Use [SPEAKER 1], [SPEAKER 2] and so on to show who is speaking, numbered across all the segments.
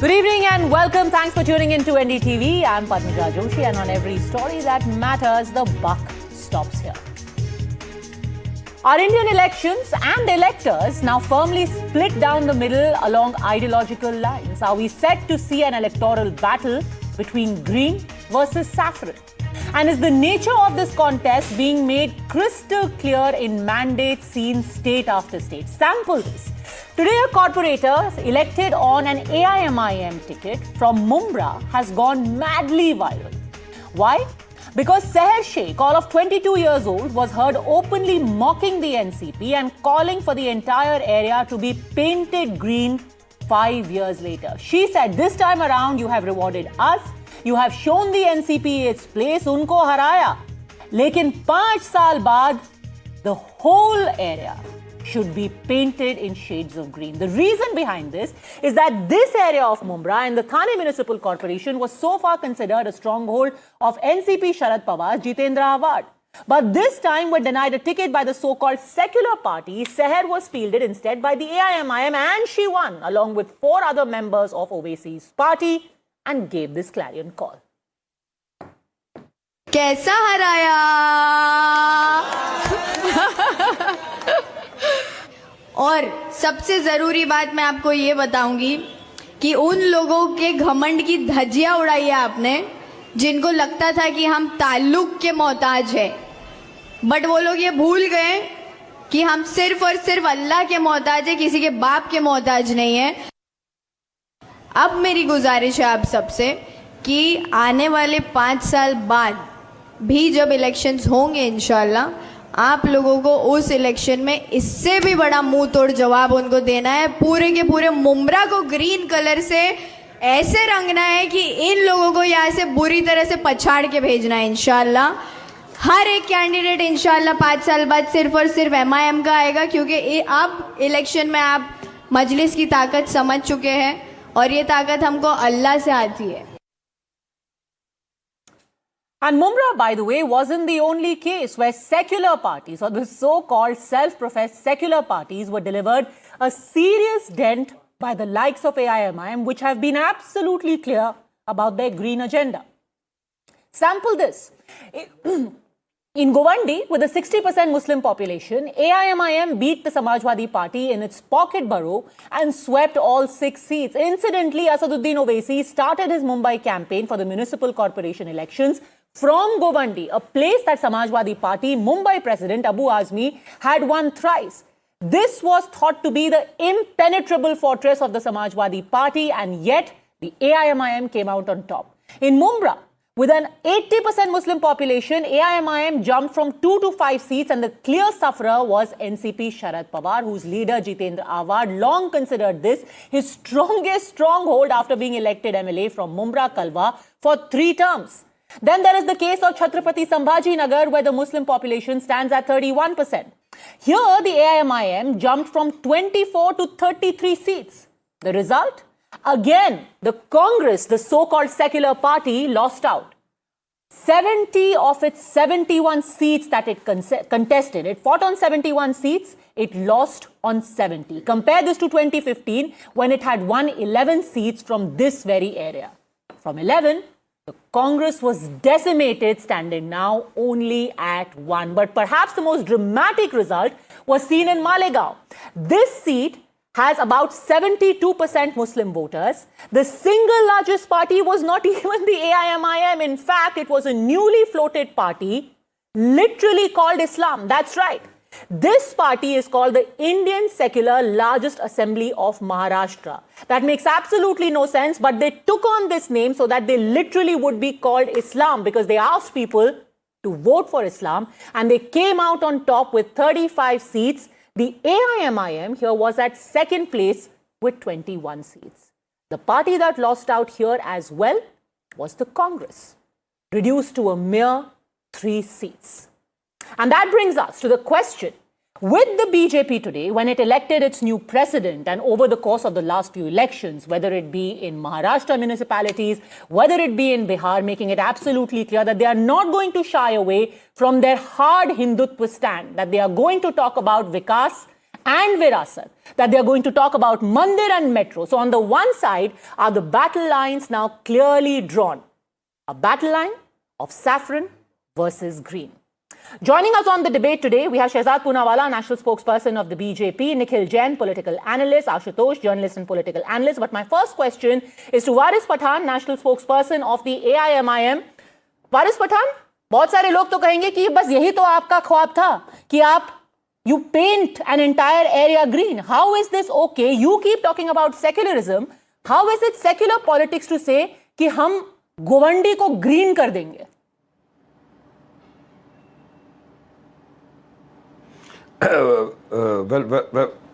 [SPEAKER 1] Good evening and welcome. Thanks for tuning in to NDTV. I'm Padmaja Joshi, and on every story that matters, the buck stops here. Our Indian elections and electors now firmly split down the middle along ideological lines. Are we set to see an electoral battle between green versus saffron? And is the nature of this contest being made crystal clear in mandates seen state after state? Sample this. Today, a corporator elected on an AIMIM ticket from Mumbai has gone madly viral. Why? Because Seher Sheikh, all of 22 years old, was heard openly mocking the NCP and calling for the entire area to be painted green 5 years later. She said, this time around, you have rewarded us. You have shown the NCP its place. Unko haraya. Lekin 5 saal baad, the whole area should be painted in shades of green. The reason behind this is that this area of Mumbai and the Thane Municipal Corporation was so far considered a stronghold of NCP Sharad Pawar's Jitendra Award. But this time, when denied a ticket by the so-called secular party, Seher was fielded instead by the AIMIM and she won, along with 4 other members of Owaisi's party, and gave this clarion call.
[SPEAKER 2] कैसा हराया? और सबसे जरूरी बात मैं आपको ये बताऊंगी कि उन लोगों के घमंड की धज्जियां उड़ाई है आपने, जिनको लगता था कि हम ताल्लुक के मोहताज हैं, बट वो लोग ये भूल गए कि हम सिर्फ और सिर्फ अल्लाह के मोहताज हैं, किसी के बाप के मोहताज नहीं है। अब मेरी गुजारिश है आप सबसे कि आने वाले 5 साल बाद भी जब इलेक्शंस होंगे इंशाल्लाह, आप लोगों को उस इलेक्शन में इससे भी बड़ा मुंह तोड़ जवाब उनको देना है। पूरे के पूरे मुंब्रा को ग्रीन कलर से ऐसे रंगना है कि इन लोगों को यहाँ से बुरी तरह से पछाड़ के भेजना है इंशाल्लाह। हर एक कैंडिडेट इंशाल्लाह 5 साल बाद सिर्फ और सिर्फ MIM का आएगा, क्योंकि अब इलेक्शन में आप मजलिस की ताकत समझ चुके हैं और ये ताकत हमको अल्लाह से आती है।
[SPEAKER 1] And Mumbai, by the way, wasn't the only case where secular parties, or the so-called self-professed secular parties, were delivered a serious dent by the likes of AIMIM, which have been absolutely clear about their green agenda. Sample this. In Govandi, with a 60% Muslim population, AIMIM beat the Samajwadi Party in its pocket borough and swept all 6 seats. Incidentally, Asaduddin Owaisi started his Mumbai campaign for the municipal corporation elections from Govandi, a place that Samajwadi Party Mumbai President Abu Azmi had won thrice. This was thought to be the impenetrable fortress of the Samajwadi Party, and yet the AIMIM came out on top. In Mumbai, with an 80% Muslim population, AIMIM jumped from 2 to 5 seats, and the clear sufferer was NCP Sharad Pawar, whose leader Jitendra Awad long considered this his strongest stronghold after being elected MLA from Mumbai Kalwa for 3 terms. Then there is the case of Chhatrapati Sambhaji Nagar, where the Muslim population stands at 31%. Here, the AIMIM jumped from 24 to 33 seats. The result? Again, the Congress, the so-called secular party, lost out. 70 of its 71 seats that it contested, it fought on 71 seats, it lost on 70. Compare this to 2015, when it had won 11 seats from this very area. From 11, the Congress was decimated, standing now only at 1. But perhaps the most dramatic result was seen in Malegaon. This seat has about 72% Muslim voters. The single largest party was not even the AIMIM. In fact, it was a newly floated party, literally called Islam. That's right. This party is called the Indian Secular Largest Assembly of Maharashtra. That makes absolutely no sense, but they took on this name so that they literally would be called Islam, because they asked people to vote for Islam, and they came out on top with 35 seats. The AIMIM here was at second place with 21 seats. The party that lost out here as well was the Congress, reduced to a mere 3 seats. And that brings us to the question, with the BJP today, when it elected its new president and over the course of the last few elections, whether it be in Maharashtra municipalities, whether it be in Bihar, making it absolutely clear that they are not going to shy away from their hard Hindutva stand, that they are going to talk about Vikas and Virasat that they are going to talk about Mandir and Metro. So on the one side are the battle lines now clearly drawn. A battle line of saffron versus green. Joining us on the debate today, we have Shehzad Poonawalla, national spokesperson of the BJP, Nikhil Jain, political analyst, Ashutosh, journalist and political analyst. But my first question is to Waris Pathan, national spokesperson of the AIMIM. Waris Pathan, बहुत सारे लोग तो कहेंगे कि बस यही तो आपका ख्वाब था कि आप you paint an entire area green. How is this okay? You keep talking about secularism. How is it secular politics to say कि हम गोवंडी को green कर देंगे?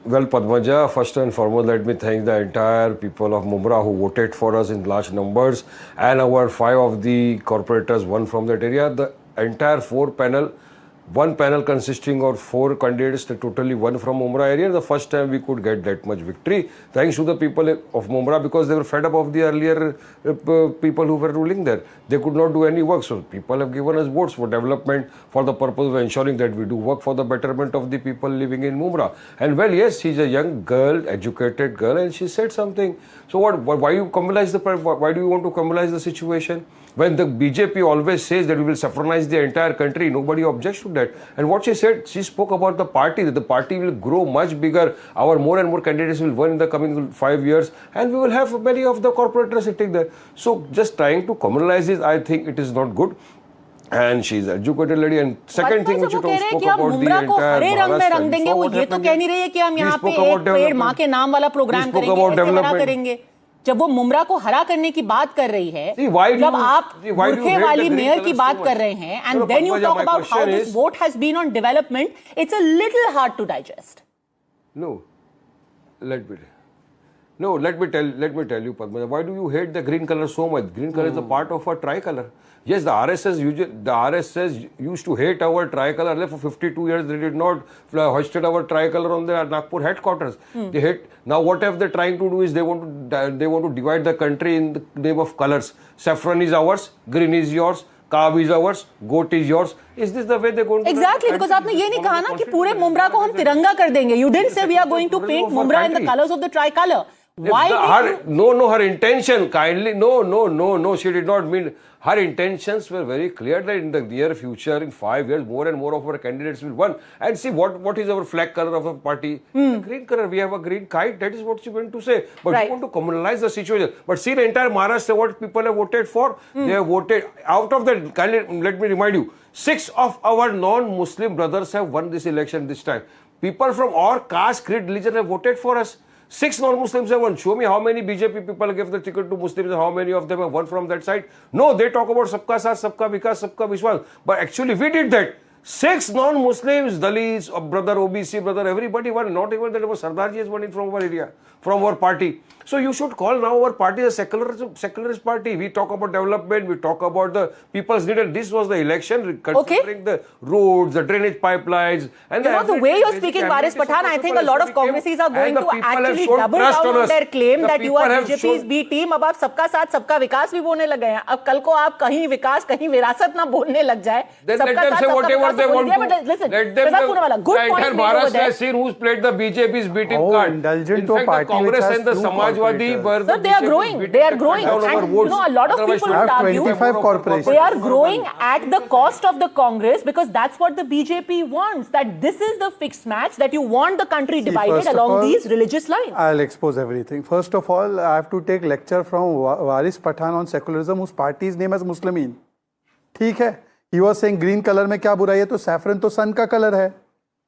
[SPEAKER 3] Well, Padmaja, first and foremost, let me thank the entire people of Mumra who voted for us in large numbers, and our 5 of the corporators won from that area. The entire one panel consisting of 4 candidates that totally won from Mumra area. The first time we could get that much victory, thanks to the people of Mumra, because they were fed up of the earlier people who were ruling there. They could not do any work, so people have given us votes for development, for the purpose of ensuring that we do work for the betterment of the people living in Mumra. And well, yes, she's a young girl, educated girl, and she said something. So what? Why you communalize why do you want to communalize the situation? When the BJP always says that we will saffronize the entire country, nobody objects to that. And what she said, she spoke about the party, that the party will grow much bigger. Our more and more candidates will win in the coming 5 years, and we will have many of the corporators sitting there. So just trying to communalize this, I think it is not good. And she's an educated lady. And second thing which you spoke about the entire Maharashtra.
[SPEAKER 1] वो ये तो कह नहीं रही है कि हम यहाँ पे एक पेड़ माँ के नाम वाला प्रोग्राम करेंगे, ऐसे हरा करेंगे. जब वो मुमरा को हरा करने की बात कर रही है, जब आप बुरखे वाली मेयर की बात कर रहे हैं, and then you talk about how this vote has been on development, it's a little hard to digest.
[SPEAKER 3] No, let me tell you, Padma, why do you hate the green color so much? Green color is a part of our tricolor. Yes, the RSS used to hate our tricolor. For 52 years, they did not hoisted our tricolor on their Nagpur headquarters. They hate. Now, whatever they're trying to do is they want to divide the country in the name of colors. Saffron is ours, green is yours, काव is ours, goat is yours. Is this the way they're going to?
[SPEAKER 1] Exactly, because आपने ये नहीं कहा ना कि पूरे मुमरा को हम तिरंगा कर देंगे. You didn't say we are going to paint Mumra in the colors of the tricolor. Why?
[SPEAKER 3] Her intention, kindly, no, she did not mean. Her intentions were very clear that in the near future, in 5 years, more and more of our candidates will win. And see, what is our flag color of a party? The green color. We have a green kite. That is what she went to say. But you want to communalize the situation. But see, the entire Maharashtra, what people have voted for, they have voted out of that. Let me remind you, 6 of our non-Muslim brothers have won this election this time. People from all caste, creed, religion have voted for us. 6 non-Muslims have won. Show me how many BJP people gave the ticket to Muslims and how many of them have won from that side. No, they talk about Sabka Saath, Sabka Vikas, Sabka Vishwas. But actually we did that. 6 non-Muslims, Dalits, brother, OBC, brother, everybody won. Not even that our Sardarji has won in from our area, from our party. So you should call now our party a secularist party. We talk about development, we talk about the people's need, and this was the election, considering the roads, the drainage pipelines. And
[SPEAKER 1] the way you're speaking, Waris Pathan, I think a lot of Congressis are going to actually double down on their claim that you are BJP's B team. अब आप सबका साथ, सबका विकास भी बोलने लग गए हैं. अब कल को आप कहीं विकास, कहीं विरासत ना बोलने लग जाए. सबका साथ, सबका
[SPEAKER 3] they want to. Listen, good point. Maharashtra has seen who's played the BJP's B team card.
[SPEAKER 4] Indulgent
[SPEAKER 3] in fact, the Congress and the Samajwadi were
[SPEAKER 1] the they are growing. They are growing. And a lot of people would argue
[SPEAKER 4] 25 corporations.
[SPEAKER 1] They are growing at the cost of the Congress because that's what the BJP wants. That this is the fixed match, that you want the country divided along these religious lines.
[SPEAKER 4] I'll expose everything. First of all, I have to take lecture from Waris Pathan on secularism, whose party's name is Muslimin. ठीक है. He was saying green color में क्या बुराई है, तो saffron तो sun का color है.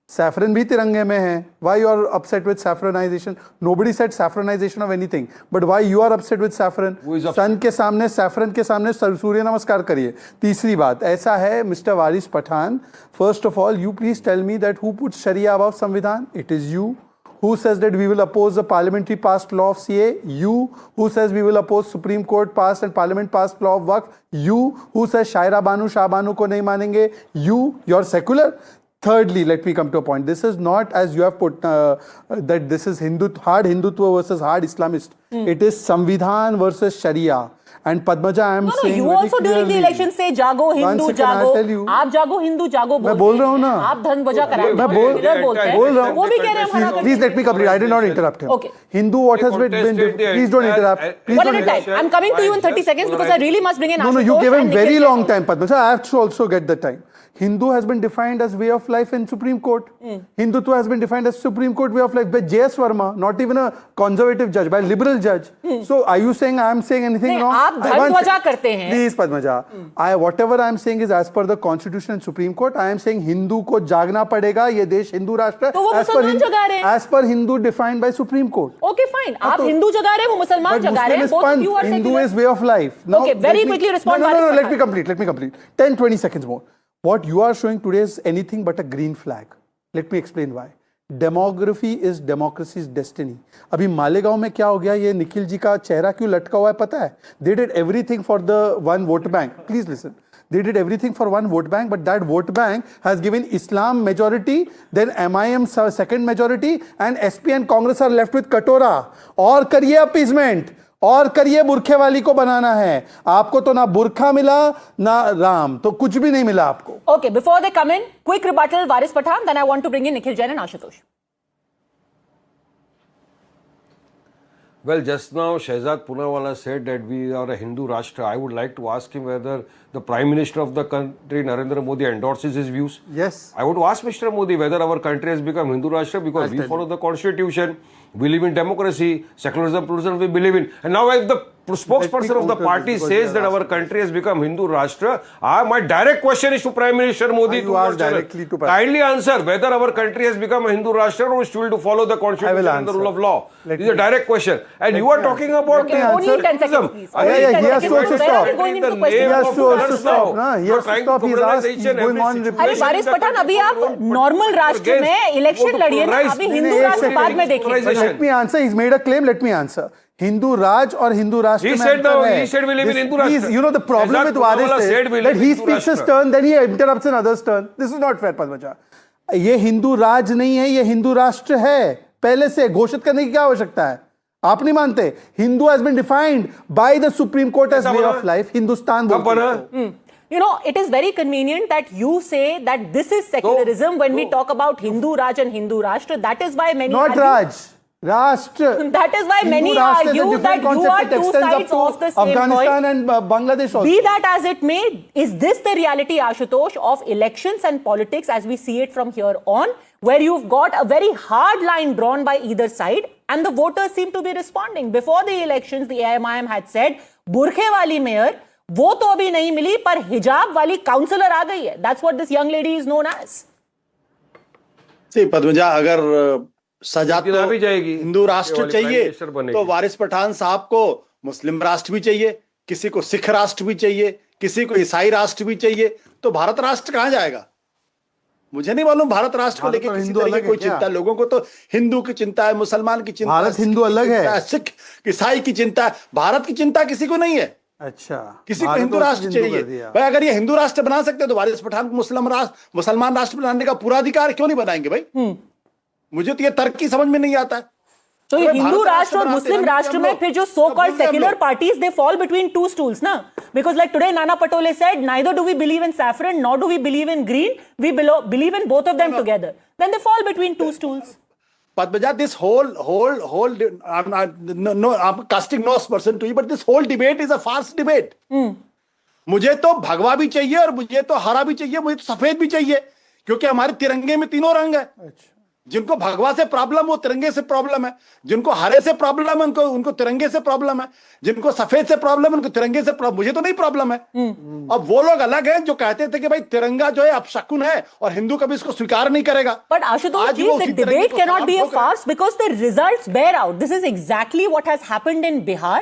[SPEAKER 4] Saffron भी तिरंगे में है. Why you are upset with saffronization? Nobody said saffronization of anything. But why you are upset with saffron? Sun के सामने, saffron के सामने सूर्य नमस्कार करिए. तीसरी बात, ऐसा है, Mr. Waris Pathan. First of all, you please tell me that who puts Sharia above Samvidhan? It is you. Who says that we will oppose the parliamentary passed law of CA? You. Who says we will oppose Supreme Court passed and Parliament passed law of Waqf? You. Who says Shaira Banu, Shah Banu ko nahi manenge? You. You're secular. Thirdly, let me come to a point. This is not, as you have put, that this is hard Hindutva versus hard Islamist. It is Samvidhan versus Sharia. And Padmaja, I am
[SPEAKER 1] No,
[SPEAKER 4] saying
[SPEAKER 1] you
[SPEAKER 4] very
[SPEAKER 1] also during the
[SPEAKER 4] clearly-
[SPEAKER 1] election say जागो Hindu
[SPEAKER 4] second, I'll
[SPEAKER 1] जागो,
[SPEAKER 4] tell you.
[SPEAKER 1] आप जागो हिंदू जागो बोलते
[SPEAKER 4] बोल रहा हूँ ना।
[SPEAKER 1] आप धन बजा कराए
[SPEAKER 4] मैं बोल
[SPEAKER 1] बोलते हैं
[SPEAKER 4] बोल रहा हूँ।
[SPEAKER 1] वो भी कह रहे हैं खड़ा करके।
[SPEAKER 4] Please let me complete. I did not interrupt him.
[SPEAKER 1] Okay.
[SPEAKER 4] Hindu, what has been please don't interrupt. Please
[SPEAKER 1] One
[SPEAKER 4] don't
[SPEAKER 1] at a
[SPEAKER 4] interrupt.
[SPEAKER 1] time. I'm coming to you in 30 seconds because I really must bring in
[SPEAKER 4] No, you
[SPEAKER 1] Ashutosh
[SPEAKER 4] gave him
[SPEAKER 1] and
[SPEAKER 4] very
[SPEAKER 1] Nikhil
[SPEAKER 4] long
[SPEAKER 1] Jain.
[SPEAKER 4] time, Padma. I have to also get the time. Hindu has been defined as way of life in Supreme Court. Hindutva has been defined as Supreme Court way of life by J.S. Verma, not even a conservative judge, by a liberal judge. So are you saying I am saying anything
[SPEAKER 1] नहीं,
[SPEAKER 4] wrong?
[SPEAKER 1] आप धर्म
[SPEAKER 4] One
[SPEAKER 1] वजह
[SPEAKER 4] sec-
[SPEAKER 1] करते हैं।
[SPEAKER 4] Please, Padmaja. Whatever I am saying is as per the Constitution and Supreme Court. I am saying Hindu को जागना पड़ेगा. ये देश हिंदू राष्ट्र है.
[SPEAKER 1] तो वो मुसलमान जगा रहे हैं।
[SPEAKER 4] As per Hindu defined by Supreme Court.
[SPEAKER 1] Okay, fine. आप हिंदू जगा रहे हैं, वो मुसलमान
[SPEAKER 4] But
[SPEAKER 1] जगा रहे
[SPEAKER 4] Muslim
[SPEAKER 1] हैं.
[SPEAKER 4] is
[SPEAKER 1] Both of
[SPEAKER 4] panth.
[SPEAKER 1] you are
[SPEAKER 4] Hindu
[SPEAKER 1] secular.
[SPEAKER 4] is way of life. Now,
[SPEAKER 1] Okay, very
[SPEAKER 4] let me-
[SPEAKER 1] quickly respond,
[SPEAKER 4] No,
[SPEAKER 1] Varis
[SPEAKER 4] let me
[SPEAKER 1] Pathan.
[SPEAKER 4] complete. 10, 20 seconds more. What you are showing today is anything but a green flag. Let me explain why. Demography is democracy's destiny. अभी मालेगांव में क्या हो गया, ये निखिल जी का चेहरा क्यों लटका हुआ है पता है? They did everything for the one vote bank. Please listen. They did everything for one vote bank, but that vote bank has given Islam majority, then MIM second majority, and SP and Congress are left with Katora. और करिए appeasement. और करिए बुरखे वाली को बनाना है. आपको तो ना बुरखा मिला ना राम, तो कुछ भी नहीं मिला आपको.
[SPEAKER 1] Okay, before they come in, quick rebuttal, Varis Pathan, then I want to bring in Nikhil Jain and Ashutosh.
[SPEAKER 3] Well, just now Shehzad Poonawalla said that we are a Hindu Rashtra. I would like to ask him whether the Prime Minister of the country, Narendra Modi, endorses his views.
[SPEAKER 4] Yes.
[SPEAKER 3] I would ask Mr. Modi whether our country has become Hindu Rashtra because we follow the constitution, we live in democracy, secularism, pluralism we believe in. And now if the spokesperson of the party says that our country has become Hindu Rashtra, my direct question is to Prime Minister Modi.
[SPEAKER 4] You ask directly to Prime.
[SPEAKER 3] Kindly answer whether our country has become a Hindu Rashtra or still to follow the constitution and the rule of law. This is a direct question. And you are talking about
[SPEAKER 1] Okay, only 10 seconds, please.
[SPEAKER 3] Yeah,
[SPEAKER 1] Only
[SPEAKER 3] yeah,
[SPEAKER 1] 10
[SPEAKER 3] he has
[SPEAKER 1] seconds.
[SPEAKER 3] to also
[SPEAKER 1] Where are
[SPEAKER 3] stop.
[SPEAKER 1] we going into
[SPEAKER 3] In the
[SPEAKER 1] question?
[SPEAKER 3] name
[SPEAKER 4] He has
[SPEAKER 3] of
[SPEAKER 4] to also
[SPEAKER 3] governance
[SPEAKER 4] stop,
[SPEAKER 3] now.
[SPEAKER 4] na? He
[SPEAKER 3] You are
[SPEAKER 4] has to
[SPEAKER 3] trying
[SPEAKER 4] stop. He's asked, he's
[SPEAKER 3] criminalization
[SPEAKER 4] going on
[SPEAKER 3] every
[SPEAKER 1] अरे
[SPEAKER 3] situation
[SPEAKER 1] Waris
[SPEAKER 3] that
[SPEAKER 1] Pathan,
[SPEAKER 3] is
[SPEAKER 1] अभी आप
[SPEAKER 3] going on.
[SPEAKER 1] Normal राष्ट्र में election लड़िए ना, अभी हिंदू राष्ट्र बाद में देखेंगे.
[SPEAKER 4] Let me answer. He's made a claim. Let me answer. Hindu Raj or Hindu Rashtra.
[SPEAKER 3] He
[SPEAKER 4] mein
[SPEAKER 3] said
[SPEAKER 4] antar hai.
[SPEAKER 3] he said we live in
[SPEAKER 4] This-
[SPEAKER 3] Hindu Rashtra.
[SPEAKER 4] please, you know the problem
[SPEAKER 3] Shehzad
[SPEAKER 4] with Varis
[SPEAKER 3] Poonawalla
[SPEAKER 4] is
[SPEAKER 3] said we
[SPEAKER 4] that
[SPEAKER 3] live in
[SPEAKER 4] he
[SPEAKER 3] Hindu
[SPEAKER 4] speaks his
[SPEAKER 3] Rashtra.
[SPEAKER 4] turn, then he interrupts another's turn. This is not fair, Padmaja. ये हिंदू राज नहीं है, ये हिंदू राष्ट्र है. पहले से घोषित करने की क्या आवश्यकता है? आप नहीं मानते? Hindu has been defined by the Supreme Court as way of life. Hindustan
[SPEAKER 3] कब
[SPEAKER 4] बोलते हैं
[SPEAKER 3] बना?
[SPEAKER 4] इसको.
[SPEAKER 1] You know, it is very convenient that you say that this is secularism when we talk about Hindu Raj and Hindu Rashtra. That is why many
[SPEAKER 4] Not
[SPEAKER 1] argue-
[SPEAKER 4] Raj. Rashtra.
[SPEAKER 1] That is why
[SPEAKER 4] Hindu
[SPEAKER 1] many
[SPEAKER 4] Rashtra is a
[SPEAKER 1] argue
[SPEAKER 4] different
[SPEAKER 1] that you
[SPEAKER 4] concept.
[SPEAKER 1] are
[SPEAKER 4] It
[SPEAKER 1] two
[SPEAKER 4] extends up
[SPEAKER 1] sides
[SPEAKER 4] to
[SPEAKER 1] of the same
[SPEAKER 4] Afghanistan
[SPEAKER 1] coin.
[SPEAKER 4] and Bangladesh also.
[SPEAKER 1] Be that as it may, is this the reality, Ashutosh, of elections and politics as we see it from here on, where you've got a very hard line drawn by either side and the voters seem to be responding? Before the elections, the AIMIM had said, burkhe wali mayor, वो तो अभी नहीं मिली पर हिजाब वाली counsellor आ गई है. That's what this young lady is known as.
[SPEAKER 5] See, Padmaja, अगर सजा
[SPEAKER 3] लेकिन
[SPEAKER 5] तो
[SPEAKER 3] अभी जाएगी।
[SPEAKER 5] हिंदू राष्ट्र
[SPEAKER 3] ये वाली प्राइम
[SPEAKER 5] चाहिए
[SPEAKER 3] मिनिस्टर बनेगी।
[SPEAKER 5] तो वारिस पठान साहब को मुस्लिम राष्ट्र भी चाहिए, किसी को सिख राष्ट्र भी चाहिए, किसी को ईसाई राष्ट्र भी चाहिए, तो भारत राष्ट्र कहां जाएगा? मुझे नहीं मालूम भारत राष्ट्र को
[SPEAKER 4] भारत
[SPEAKER 5] लेकर
[SPEAKER 4] और
[SPEAKER 5] किसी
[SPEAKER 4] हिंदू
[SPEAKER 5] तरह
[SPEAKER 4] अलग
[SPEAKER 5] की
[SPEAKER 4] है
[SPEAKER 5] कोई
[SPEAKER 4] क्या?
[SPEAKER 5] चिंता है। लोगों को तो हिंदू की चिंता है, मुसलमान की चिंता है,
[SPEAKER 4] भारत
[SPEAKER 5] सिख
[SPEAKER 4] हिंदू
[SPEAKER 5] की
[SPEAKER 4] अलग है।
[SPEAKER 5] चिंता सिख ईसाई की चिंता है। भारत की चिंता किसी को नहीं है।
[SPEAKER 4] अच्छा.
[SPEAKER 5] किसी को
[SPEAKER 4] भारत
[SPEAKER 5] हिंदू
[SPEAKER 4] को
[SPEAKER 5] राष्ट्र
[SPEAKER 4] हिंदू कर
[SPEAKER 5] चाहिए।
[SPEAKER 4] दिया.
[SPEAKER 5] भाई अगर ये हिंदू राष्ट्र बना सकते हैं तो वारिस पठान को मुसलमान राष्ट्र बनाने का पूरा अधिकार क्यों नहीं बनाएंगे भाई? मुझे तो ये तर्क ही समझ में नहीं आता है।
[SPEAKER 1] तो ये
[SPEAKER 5] अरे
[SPEAKER 1] हिंदू
[SPEAKER 5] भारत
[SPEAKER 1] राष्ट्र और
[SPEAKER 5] बनाते
[SPEAKER 1] मुस्लिम
[SPEAKER 5] हैं,
[SPEAKER 1] राष्ट्र
[SPEAKER 5] हम
[SPEAKER 1] में
[SPEAKER 5] लोग-
[SPEAKER 1] फिर जो so
[SPEAKER 5] अब
[SPEAKER 1] called
[SPEAKER 5] बोलते हैं हम
[SPEAKER 1] secular
[SPEAKER 5] लोग।
[SPEAKER 1] parties, they fall between two stools, na? Because like today Nana Patole said, neither do we believe in saffron nor do we believe in green. We believe in both of them together. Then they fall between two stools.
[SPEAKER 5] Padmaja, this whole, I'm casting no aspersion to you, but this whole debate is a farce debate. मुझे तो भगवा भी चाहिए और मुझे तो हरा भी चाहिए, मुझे तो सफेद भी चाहिए, क्योंकि हमारे तिरंगे में तीनों रंग है। जिनको भगवा से प्रॉब्लम वो तिरंगे से प्रॉब्लम है, जिनको हरे से प्रॉब्लम है उनको तिरंगे से प्रॉब्लम है, जिनको सफेद से प्रॉब्लम है उनको तिरंगे से प्रॉब्लम। मुझे तो नहीं प्रॉब्लम है। अब वो लोग अलग हैं जो कहते थे कि भाई तिरंगा जो है अपशकुन है और हिंदू कभी इसको स्वीकार नहीं करेगा।
[SPEAKER 1] But Ashutosh
[SPEAKER 5] आज
[SPEAKER 1] ji,
[SPEAKER 5] वो
[SPEAKER 1] the
[SPEAKER 5] उसी तिरंगे
[SPEAKER 1] debate
[SPEAKER 5] को
[SPEAKER 1] cannot
[SPEAKER 5] सलाम
[SPEAKER 1] be a
[SPEAKER 5] ठोक रहे हैं।
[SPEAKER 1] farce because the results bear out. This is exactly what has happened in Bihar,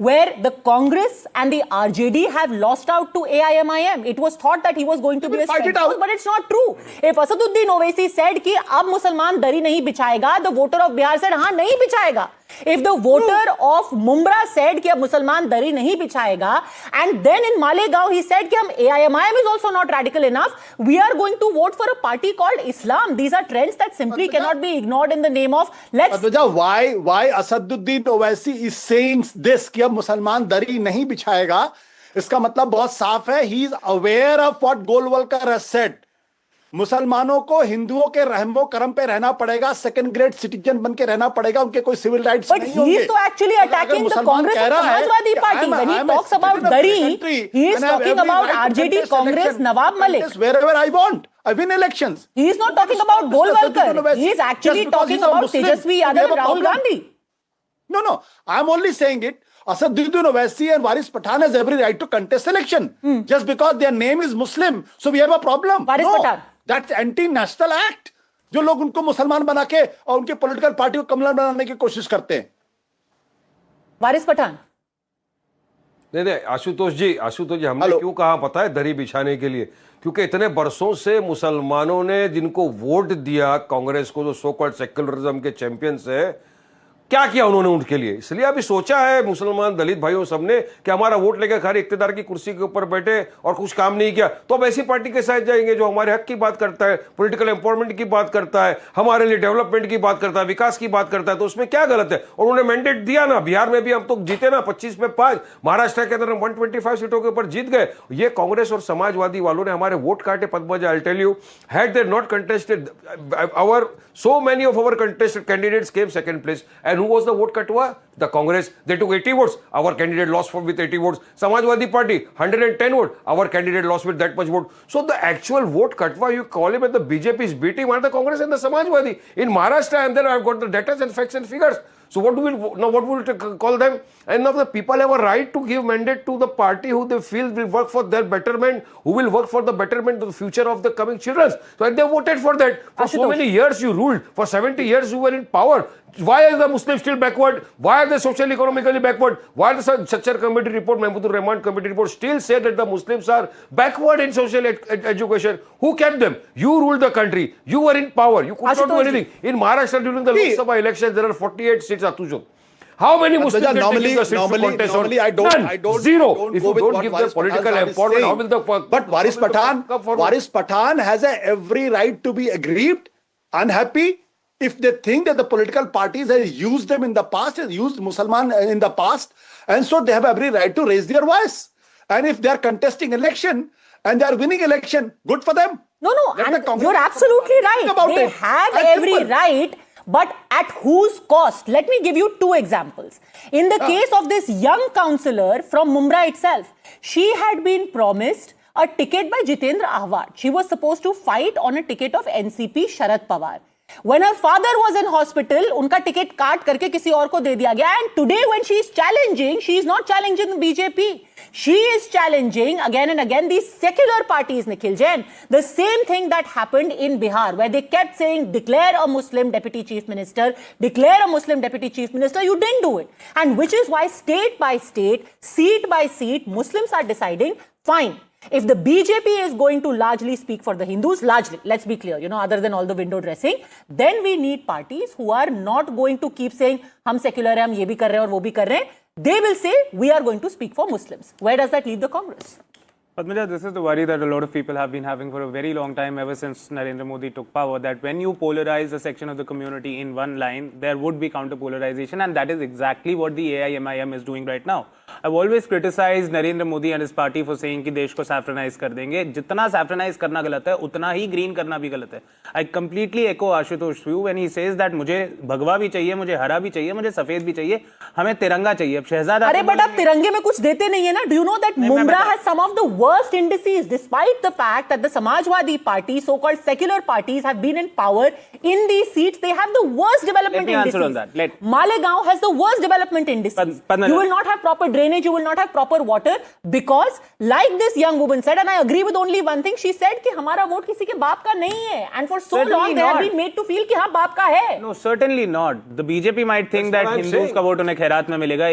[SPEAKER 1] where the Congress and the RJD have lost out to AIMIM. It was thought that he was going to be a
[SPEAKER 5] Fight it
[SPEAKER 1] strength
[SPEAKER 5] out.
[SPEAKER 1] force, but it's not true. If Asaduddin Owaisi said कि अब मुसलमान दरी नहीं बिछाएगा, the voter of Bihar said हाँ नहीं बिछाएगा. If the voter of Mumra said कि अब मुसलमान दरी नहीं बिछाएगा, and then in Malegaon he said कि हम AIMIM is also not radical enough, we are going to vote for a party called Islam. These are trends that simply cannot be ignored in the name of let's.
[SPEAKER 5] why Asaduddin Owaisi is saying this कि अब मुसलमान दरी नहीं बिछाएगा, इसका मतलब बहुत साफ है, he is aware of what Golwalkar has said. मुसलमानों को हिंदुओं के रहमो करम पे रहना पड़ेगा, सेकंड ग्रेड सिटीजन बन के रहना पड़ेगा, उनके कोई सिविल राइट्स नहीं होंगे.
[SPEAKER 1] But he is तो actually attacking the Congress and Samajwadi Party. When he talks about Dari, he is talking about RJD, Congress, Nawab Malik.
[SPEAKER 5] Wherever I want, I win elections.
[SPEAKER 1] He is not talking about Golwalkar. He is actually talking about Tejasvi Yadav and Rahul Gandhi.
[SPEAKER 5] No, I'm only saying it. Asaduddin Owaisi and Waris Pathan has every right to contest election. Just because their name is Muslim, so we have a problem.
[SPEAKER 1] Waris Pathan.
[SPEAKER 5] That's anti-national act. जो लोग उनको मुसलमान बना के और उनके political party को कमलर बनाने की कोशिश करते हैं.
[SPEAKER 1] वारिस पठान.
[SPEAKER 3] नहीं, आशुतोष जी हमने क्यों कहा पता है दरी बिछाने के लिए? क्योंकि इतने बरसों से मुसलमानों ने जिनको वोट दिया कांग्रेस को, जो सो कॉल्ड सेक्युलरिज्म के चैंपियंस है, क्या किया उन्होंने उनके लिए? इसलिए अभी सोचा है मुसलमान दलित भाइयों सबने कि हमारा वोट लेकर खाली इख्तियार की कुर्सी के ऊपर बैठे और कुछ काम नहीं किया, तो अब ऐसी पार्टी के साथ जाएंगे जो हमारे हक की बात करता है, पॉलिटिकल एम्पावरमेंट की बात करता है, हमारे लिए डेवलपमेंट की बात करता है, विकास की बात करता है, तो उसमें क्या गलत है? और उन्होंने मैंडेट दिया ना, बिहार में भी हम तो जीते ना 25 में 5, महाराष्ट्र के अंदर हम 125 सीटों के ऊपर जीत गए. ये कांग्रेस और समाजवादी वालों ने हमारे वोट काटे. Padmaja, I tell you, had they not contested our so many of our contested candidates came second place, and who was the vote cut? The Congress. They took 80 votes. Our candidate lost with 80 votes. Samajwadi Party 110 votes. Our candidate lost with that much vote. So the actual vote katwa, you call him, and the BJP is beating one of the Congress and the Samajwadi in Maharashtra, and then I've got the data and facts and figures. So what will call them? And now the people have a right to give mandate to the party who they feel will work for their betterment, who will work for the betterment of the future of the coming children. So and they voted for that. For so many years you ruled. For 70 years you were in power. Why are the Muslims still backward? Why are they socially economically backward? Why does the Sachar committee report, Mahmoodur Rahman committee report still say that the Muslims are backward in social education? Who kept them? You ruled the country. You were in power. You could not do anything. In Maharashtra during the Lok Sabha elections, there are 48 seats. How many Muslims can take the seats to contest?
[SPEAKER 5] Normally, I don't.
[SPEAKER 3] Zero. If you don't give them political empowerment, how will the?
[SPEAKER 5] But Waris Pathan has every right to be aggrieved, unhappy, if they think that the political parties have used them in the past, have used Musliman in the past, and so they have every right to raise their voice. And if they are contesting election and they are winning election, good for them.
[SPEAKER 1] No, and you're absolutely right. They have every right. But at whose cost? Let me give you 2 examples. In the case of this young councillor from Mumbai itself, she had been promised a ticket by Jitendra Ahwad. She was supposed to fight on a ticket of NCP Sharad Pawar. When her father was in hospital, उनका ticket काट करके किसी और को दे दिया गया. And today when she is challenging, she is not challenging the BJP. She is challenging again and again these secular parties, Nikhil Jain. The same thing that happened in Bihar, where they kept saying, declare a Muslim deputy chief minister, declare a Muslim deputy chief minister. You didn't do it. And which is why state by state, seat by seat, Muslims are deciding, fine. If the BJP is going to largely speak for the Hindus, largely, let's be clear, other than all the window dressing, then we need parties who are not going to keep saying, hum secular hai, hum ye bhi kar rahe hain aur wo bhi kar rahe hain. They will say, we are going to speak for Muslims. Where does that leave the Congress?
[SPEAKER 6] Padmaja, this is the worry that a lot of people have been having for a very long time, ever since Narendra Modi took power, that when you polarize a section of the community in one line, there would be counter-polarization, and that is exactly what the AIMIM is doing right now. I've always criticized Narendra Modi and his party for saying कि देश को saffronize कर देंगे. जितना saffronize करना गलत है, उतना ही green करना भी गलत है. I completely echo Ashutosh's view when he says that मुझे भगवा भी चाहिए, मुझे हरा भी चाहिए, मुझे सफेद भी चाहिए, हमें तिरंगा चाहिए. अब शहजादा
[SPEAKER 1] अरे बट आप तिरंगे में कुछ देते नहीं है ना? Do you know that Mumra has some of the worst indices, despite the fact that the Samajwadi Party, so-called secular parties, have been in power in these seats? They have the worst development indices.
[SPEAKER 6] Let me answer on that.
[SPEAKER 1] Malegaon has the worst development indices. You will not have proper drainage, you will not have proper water, because like this young woman said, and I agree with only one thing, she said कि हमारा vote किसी के बाप का नहीं है, and for so long they have been made to feel कि हाँ बाप का है.
[SPEAKER 6] No, certainly not. The BJP might think that Hindus का वोट उन्हें खैरात में मिलेगा.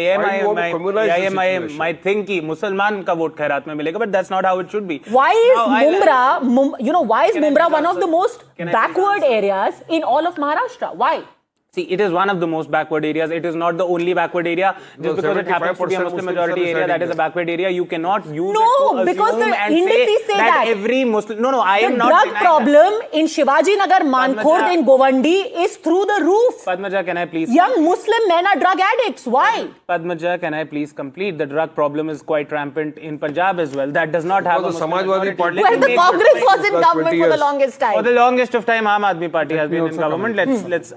[SPEAKER 6] AIMIM might think कि मुसलमान का वोट खैरात में मिलेगा, but that's not how it should be.
[SPEAKER 1] Why is Mumra, why is Mumra one of the most backward areas in all of Maharashtra? Why?
[SPEAKER 6] See, it is one of the most backward areas. It is not the only backward area. Just because it happens to be a
[SPEAKER 3] 75%
[SPEAKER 6] Muslim
[SPEAKER 3] Muslims
[SPEAKER 6] majority
[SPEAKER 3] are
[SPEAKER 6] area, that
[SPEAKER 3] residing
[SPEAKER 6] is a backward area. You cannot use
[SPEAKER 1] No,
[SPEAKER 6] it to
[SPEAKER 1] because
[SPEAKER 6] assume
[SPEAKER 1] the
[SPEAKER 6] and
[SPEAKER 1] indices say
[SPEAKER 6] that
[SPEAKER 1] that.
[SPEAKER 6] every Muslim. No, I
[SPEAKER 1] The
[SPEAKER 6] am not
[SPEAKER 1] drug
[SPEAKER 6] denying
[SPEAKER 1] problem in Shivaji Nagar, Mankhurd,
[SPEAKER 6] Padmaja.
[SPEAKER 1] in Govandi is through the roof.
[SPEAKER 6] that. Padmaja, can I please?
[SPEAKER 1] Young Muslim men are drug addicts. Why?
[SPEAKER 6] Padmaja, can I please complete? The drug problem is quite rampant in Punjab as well. That does not have a
[SPEAKER 3] Because the
[SPEAKER 6] Muslim
[SPEAKER 3] Samajwadi
[SPEAKER 6] majority.
[SPEAKER 3] Party-
[SPEAKER 6] Let
[SPEAKER 1] Where
[SPEAKER 6] me
[SPEAKER 1] the
[SPEAKER 6] make
[SPEAKER 1] Congress
[SPEAKER 6] the point.
[SPEAKER 1] was in
[SPEAKER 3] last
[SPEAKER 1] government
[SPEAKER 3] 20
[SPEAKER 1] for the
[SPEAKER 3] years.
[SPEAKER 1] longest time.
[SPEAKER 6] For the longest of time, Aam Aadmi Party has been in
[SPEAKER 3] also
[SPEAKER 6] government.
[SPEAKER 3] comment.
[SPEAKER 6] Let's